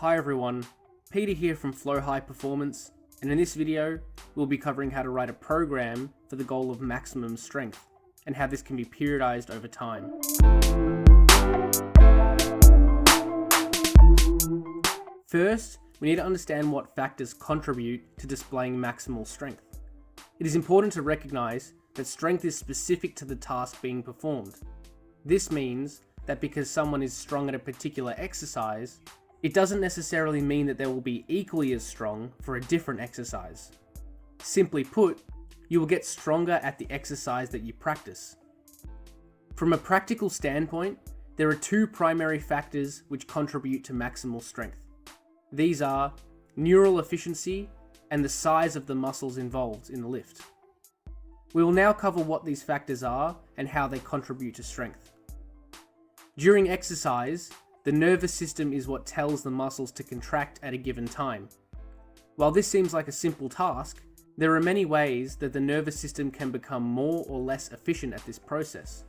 Hi everyone, Peter here from Flow High Performance, and in this video we'll be covering how to write a program for the goal of maximum strength and how this can be periodized over time. First, we need to understand what factors contribute to displaying maximal strength. It is important to recognize that strength is specific to the task being performed. This means that because someone is strong at a particular exercise, it doesn't necessarily mean that they will be equally as strong for a different exercise. Simply put, you will get stronger at the exercise that you practice. From a practical standpoint, there are two primary factors which contribute to maximal strength. These are neural efficiency and the size of the muscles involved in the lift. We will now cover what these factors are and how they contribute to strength. During exercise, the nervous system is what tells the muscles to contract at a given time. While this seems like a simple task, there are many ways that the nervous system can become more or less efficient at this process.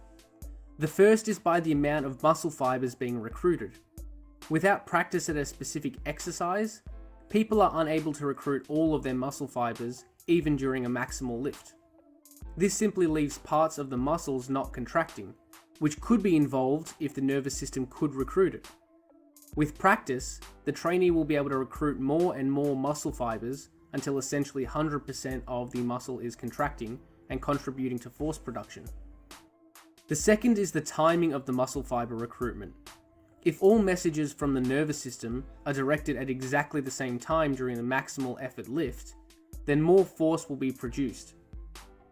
The first is by the amount of muscle fibers being recruited. Without practice at a specific exercise, people are unable to recruit all of their muscle fibers even during a maximal lift. This simply leaves parts of the muscles not contracting, which could be involved if the nervous system could recruit it. With practice, the trainee will be able to recruit more and more muscle fibers until essentially 100% of the muscle is contracting and contributing to force production. The second is the timing of the muscle fiber recruitment. If all messages from the nervous system are directed at exactly the same time during the maximal effort lift, then more force will be produced.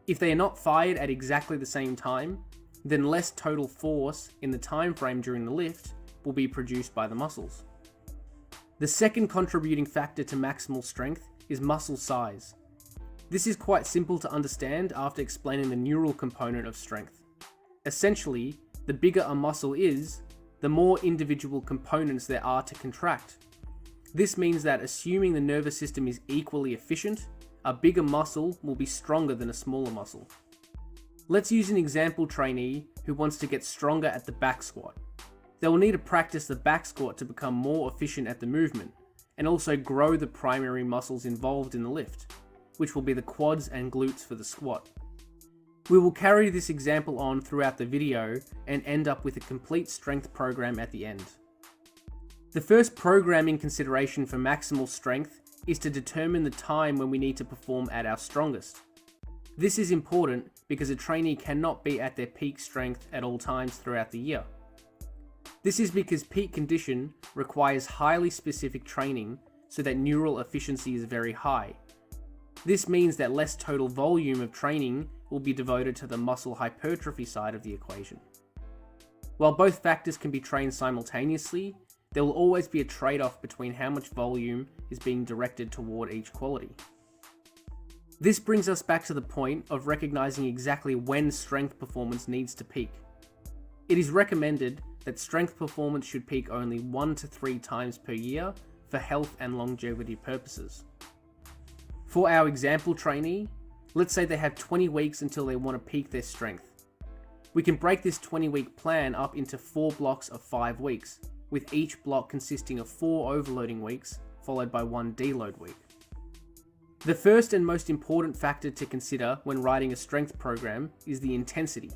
If they are not fired at exactly the same time, then less total force in the time frame during the lift will be produced by the muscles. The second contributing factor to maximal strength is muscle size. This is quite simple to understand after explaining the neural component of strength. Essentially, the bigger a muscle is, the more individual components there are to contract. This means that assuming the nervous system is equally efficient, a bigger muscle will be stronger than a smaller muscle. Let's use an example trainee who wants to get stronger at the back squat. They will need to practice the back squat to become more efficient at the movement, and also grow the primary muscles involved in the lift, which will be the quads and glutes for the squat. We will carry this example on throughout the video and end up with a complete strength program at the end. The first programming consideration for maximal strength is to determine the time when we need to perform at our strongest. This is important because a trainee cannot be at their peak strength at all times throughout the year. This is because peak condition requires highly specific training so that neural efficiency is very high. This means that less total volume of training will be devoted to the muscle hypertrophy side of the equation. While both factors can be trained simultaneously, there will always be a trade-off between how much volume is being directed toward each quality. This brings us back to the point of recognizing exactly when strength performance needs to peak. It is recommended that strength performance should peak only 1 to 3 times per year for health and longevity purposes. For our example trainee, let's say they have 20 weeks until they want to peak their strength. We can break this 20-week plan up into 4 blocks of 5 weeks, with each block consisting of 4 overloading weeks, followed by 1 deload week. The first and most important factor to consider when writing a strength program is the intensity.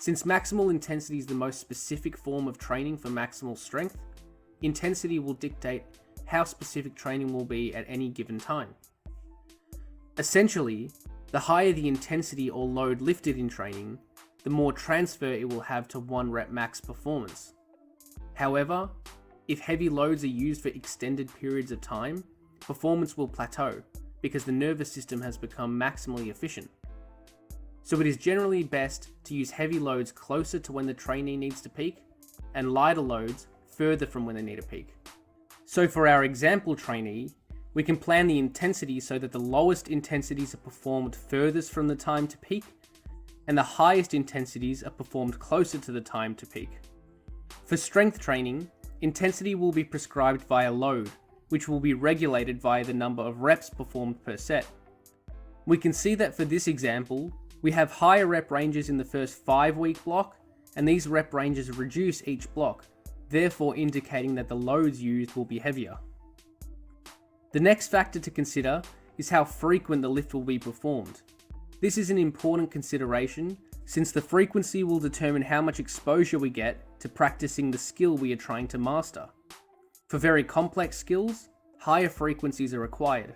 Since maximal intensity is the most specific form of training for maximal strength, intensity will dictate how specific training will be at any given time. Essentially, the higher the intensity or load lifted in training, the more transfer it will have to 1 rep max performance. However, if heavy loads are used for extended periods of time, performance will plateau because the nervous system has become maximally efficient. So it is generally best to use heavy loads closer to when the trainee needs to peak, and lighter loads further from when they need to peak. So for our example trainee, we can plan the intensity so that the lowest intensities are performed furthest from the time to peak, and the highest intensities are performed closer to the time to peak. For strength training, intensity will be prescribed via load, which will be regulated via the number of reps performed per set. We can see that for this example, we have higher rep ranges in the first 5-week block, and these rep ranges reduce each block, therefore indicating that the loads used will be heavier. The next factor to consider is how frequent the lift will be performed. This is an important consideration since the frequency will determine how much exposure we get to practicing the skill we are trying to master. For very complex skills, higher frequencies are required,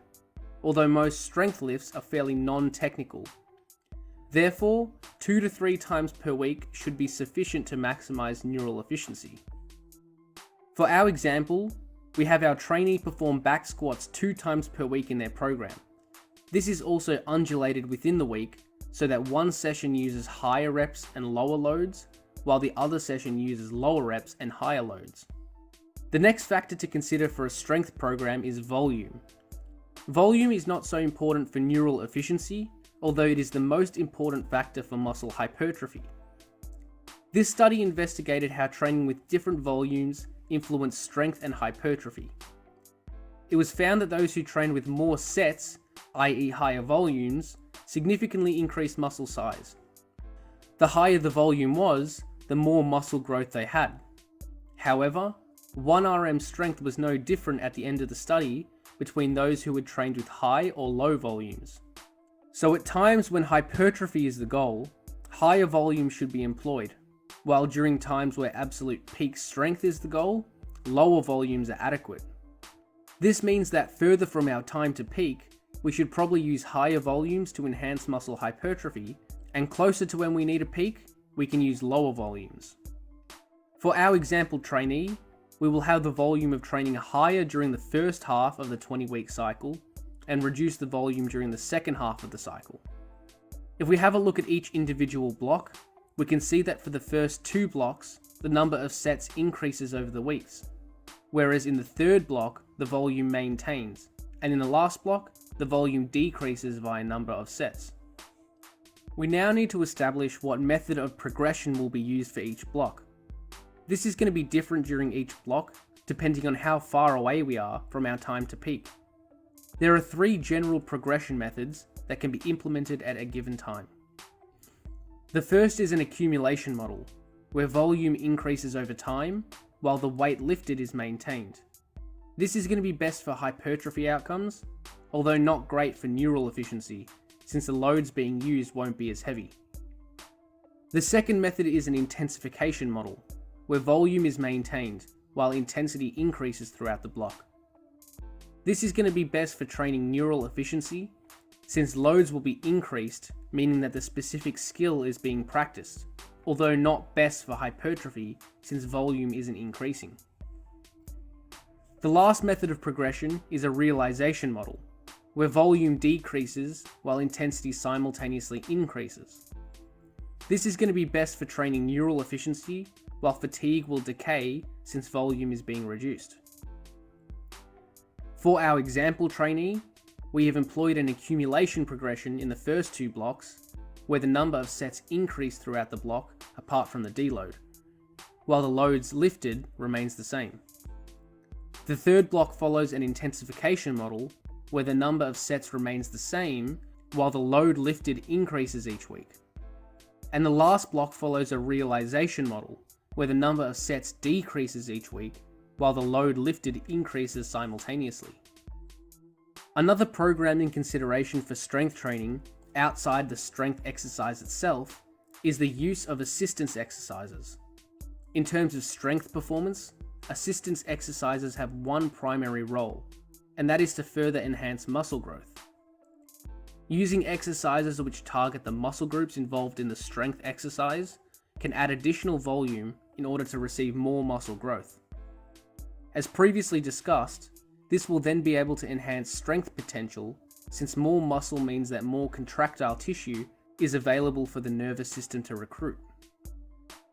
although most strength lifts are fairly non-technical. Therefore, 2 to 3 times per week should be sufficient to maximize neural efficiency. For our example, we have our trainee perform back squats 2 times per week in their program. This is also undulated within the week so that one session uses higher reps and lower loads, while the other session uses lower reps and higher loads. The next factor to consider for a strength program is volume. Volume is not so important for neural efficiency, although it is the most important factor for muscle hypertrophy. This study investigated how training with different volumes influenced strength and hypertrophy. It was found that those who trained with more sets, i.e. higher volumes, significantly increased muscle size. The higher the volume was, the more muscle growth they had. However, 1 RM strength was no different at the end of the study between those who had trained with high or low volumes. So at times when hypertrophy is the goal, higher volume should be employed, while during times where absolute peak strength is the goal, lower volumes are adequate. This means that further from our time to peak, we should probably use higher volumes to enhance muscle hypertrophy, and closer to when we need a peak, we can use lower volumes. For our example trainee, we will have the volume of training higher during the first half of the 20-week cycle, and reduce the volume during the second half of the cycle. If we have a look at each individual block, we can see that for the first 2 blocks, the number of sets increases over the weeks, whereas in the third block, the volume maintains, and in the last block, the volume decreases via number of sets. We now need to establish what method of progression will be used for each block. This is going to be different during each block, depending on how far away we are from our time to peak. There are 3 general progression methods that can be implemented at a given time. The first is an accumulation model, where volume increases over time, while the weight lifted is maintained. This is going to be best for hypertrophy outcomes, although not great for neural efficiency, since the loads being used won't be as heavy. The second method is an intensification model, where volume is maintained, while intensity increases throughout the block. This is going to be best for training neural efficiency, since loads will be increased, meaning that the specific skill is being practiced, although not best for hypertrophy since volume isn't increasing. The last method of progression is a realization model, where volume decreases while intensity simultaneously increases. This is going to be best for training neural efficiency, while fatigue will decay since volume is being reduced. For our example trainee, we have employed an accumulation progression in the first 2 blocks, where the number of sets increase throughout the block apart from the deload, while the loads lifted remains the same. The third block follows an intensification model, where the number of sets remains the same, while the load lifted increases each week. And the last block follows a realization model, where the number of sets decreases each week, while the load lifted increases simultaneously. Another programming consideration for strength training, outside the strength exercise itself, is the use of assistance exercises. In terms of strength performance, assistance exercises have one primary role, and that is to further enhance muscle growth. Using exercises which target the muscle groups involved in the strength exercise can add additional volume in order to receive more muscle growth. As previously discussed, this will then be able to enhance strength potential, since more muscle means that more contractile tissue is available for the nervous system to recruit.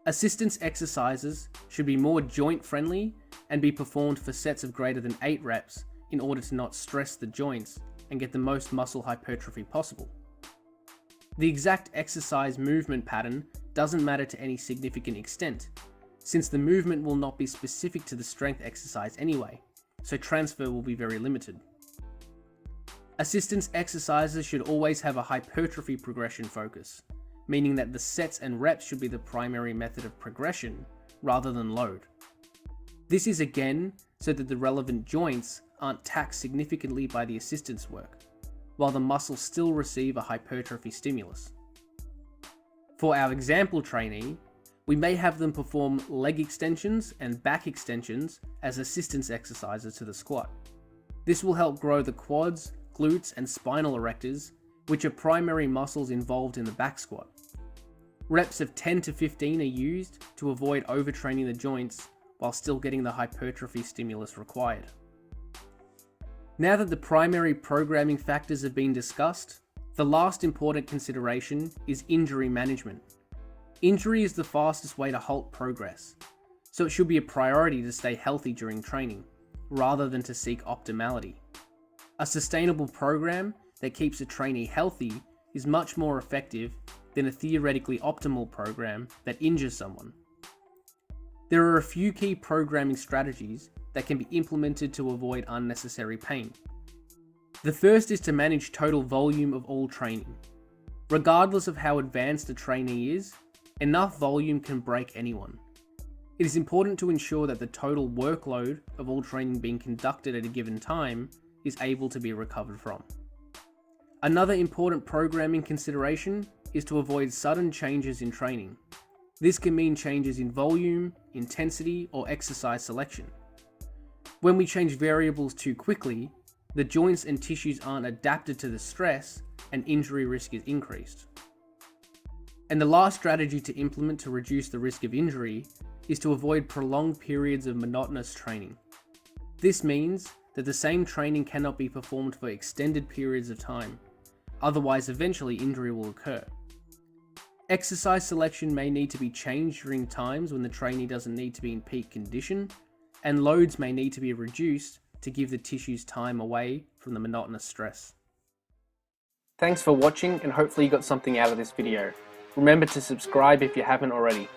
Assistance exercises should be more joint friendly and be performed for sets of greater than 8 reps in order to not stress the joints and get the most muscle hypertrophy possible. The exact exercise movement pattern doesn't matter to any significant extent, since the movement will not be specific to the strength exercise anyway, so transfer will be very limited. Assistance exercises should always have a hypertrophy progression focus, meaning that the sets and reps should be the primary method of progression rather than load. This is again so that the relevant joints aren't taxed significantly by the assistance work, while the muscles still receive a hypertrophy stimulus. For our example trainee, we may have them perform leg extensions and back extensions as assistance exercises to the squat. This will help grow the quads, glutes, and spinal erectors, which are primary muscles involved in the back squat. Reps of 10 to 15 are used to avoid overtraining the joints while still getting the hypertrophy stimulus required. Now that the primary programming factors have been discussed, the last important consideration is injury management. Injury is the fastest way to halt progress, so it should be a priority to stay healthy during training, rather than to seek optimality. A sustainable program that keeps a trainee healthy is much more effective than a theoretically optimal program that injures someone. There are a few key programming strategies that can be implemented to avoid unnecessary pain. The first is to manage total volume of all training. Regardless of how advanced a trainee is, enough volume can break anyone. It is important to ensure that the total workload of all training being conducted at a given time is able to be recovered from. Another important programming consideration is to avoid sudden changes in training. This can mean changes in volume, intensity, or exercise selection. When we change variables too quickly, the joints and tissues aren't adapted to the stress and injury risk is increased. And the last strategy to implement to reduce the risk of injury is to avoid prolonged periods of monotonous training. This means that the same training cannot be performed for extended periods of time, otherwise eventually injury will occur. Exercise selection may need to be changed during times when the trainee doesn't need to be in peak condition, and loads may need to be reduced to give the tissues time away from the monotonous stress. Thanks for watching, and hopefully you got something out of this video. Remember to subscribe if you haven't already.